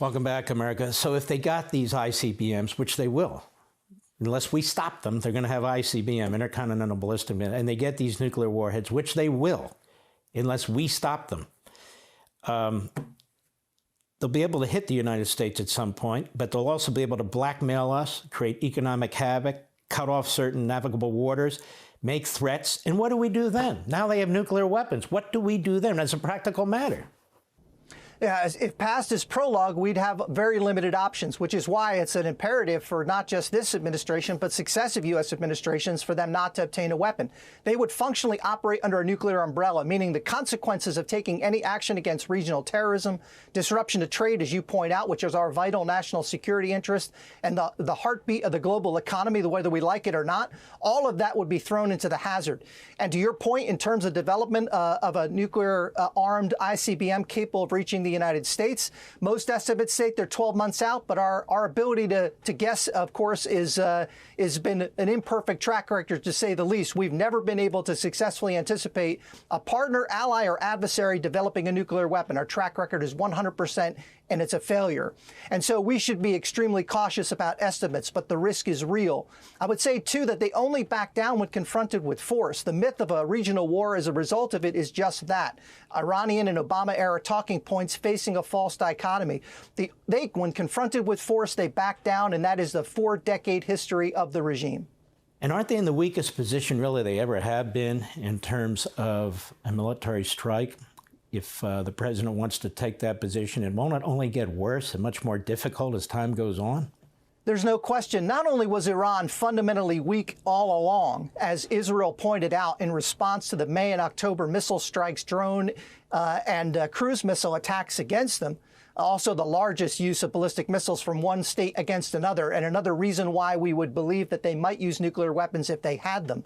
Welcome back, America. So if they got these ICBMs, which they will, unless we stop them, they're going to have ICBM, intercontinental ballistic missile, and they get these nuclear warheads, which they will, unless we stop them. They'll be able to hit the United States at some point, but they'll also be able to blackmail us, create economic havoc, cut off certain navigable waters, make threats. And what do we do then? Now they have nuclear weapons. What do we do then as a practical matter? Yeah, if past is prologue, we'd have very limited options, which is why it's an imperative for not just this administration, but successive U.S. administrations for them not to obtain a weapon. They would functionally operate under a nuclear umbrella, meaning the consequences of taking any action against regional terrorism, disruption to trade, as you point out, which is our vital national security interest, and the heartbeat of the global economy, whether we like it or not, all of that would be thrown into the hazard. And to your point, in terms of development of a nuclear-armed ICBM capable of reaching the United States, most estimates say they're 12 months out, but our ability to guess, of course, is been an imperfect track record, to say the least. We've never been able to successfully anticipate a partner, ally, or adversary developing a nuclear weapon. Our track record is 100%, and it's a failure. And so we should be extremely cautious about estimates, but the risk is real. I would say, too, that they only back down when confronted with force. The myth of a regional war as a result of it is just that. Iranian and Obama-era talking points facing a false dichotomy. When confronted with force, they back down, and that is the 4-decade history of the regime. And aren't they in the weakest position, really, they ever have been in terms of a military strike? If the president wants to take that position, it won't only get worse and much more difficult as time goes on? There's no question. Not only was Iran fundamentally weak all along, as Israel pointed out in response to the May and October missile strikes, drone and cruise missile attacks against them, also the largest use of ballistic missiles from one state against another, and another reason why we would believe that they might use nuclear weapons if they had them.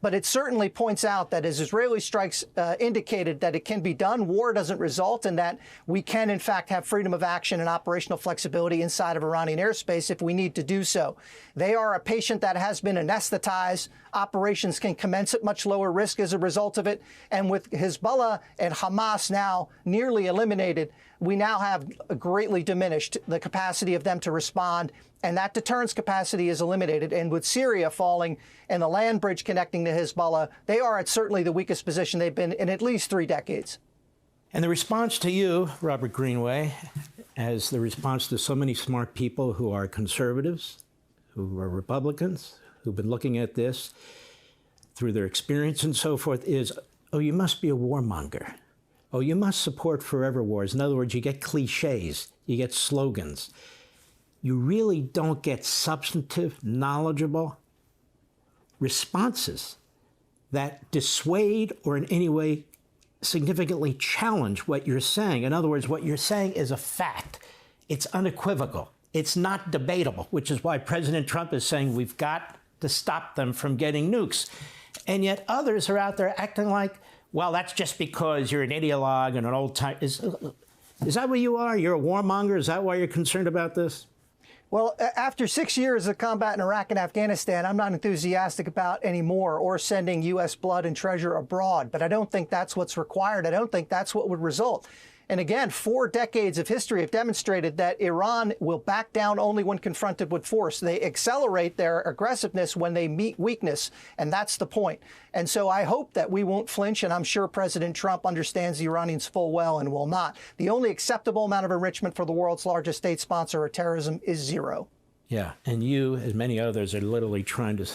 But it certainly points out that as Israeli strikes indicated that it can be done, war doesn't result, and that we can, in fact, have freedom of action and operational flexibility inside of Iranian airspace if we need to do so. They are a patient that has been anesthetized. Operations can commence at much lower risk as a result of it. And with Hezbollah and Hamas now nearly eliminated, we now have greatly diminished the capacity of them to respond, and that deterrence capacity is eliminated. And with Syria falling and the land bridge connecting to Hezbollah, they are at certainly the weakest position they've been in at least 3 decades. And the response to you, Robert Greenway, as the response to so many smart people who are conservatives, who are Republicans, who've been looking at this through their experience and so forth, is, oh, you must be a warmonger. Oh, you must support forever wars. In other words, you get cliches, you get slogans. You really don't get substantive, knowledgeable responses that dissuade or in any way significantly challenge what you're saying. In other words, what you're saying is a fact. It's unequivocal. It's not debatable, which is why President Trump is saying we've got to stop them from getting nukes. And yet others are out there acting like, well, that's just because you're an ideologue and an old time. Is that what you are? You're a warmonger? Is that why you're concerned about this? Well, after 6 years of combat in Iraq and Afghanistan, I'm not enthusiastic about anymore or sending U.S. blood and treasure abroad. But I don't think that's what's required. I don't think that's what would result. And again, 4 decades of history have demonstrated that Iran will back down only when confronted with force. They accelerate their aggressiveness when they meet weakness, and that's the point. And so I hope that we won't flinch, and I'm sure President Trump understands the Iranians full well and will not. The only acceptable amount of enrichment for the world's largest state sponsor of terrorism is 0. Yeah, and you, as many others, are literally trying to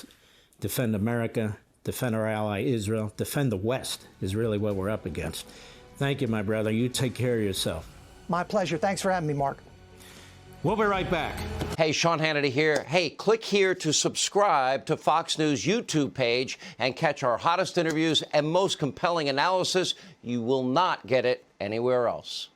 defend America, defend our ally Israel, defend the West is really what we're up against. Thank you, my brother. You take care of yourself. My pleasure. Thanks for having me, Mark. We'll be right back. Hey, Sean Hannity here. Hey, click here to subscribe to Fox News YouTube page and catch our hottest interviews and most compelling analysis. You will not get it anywhere else.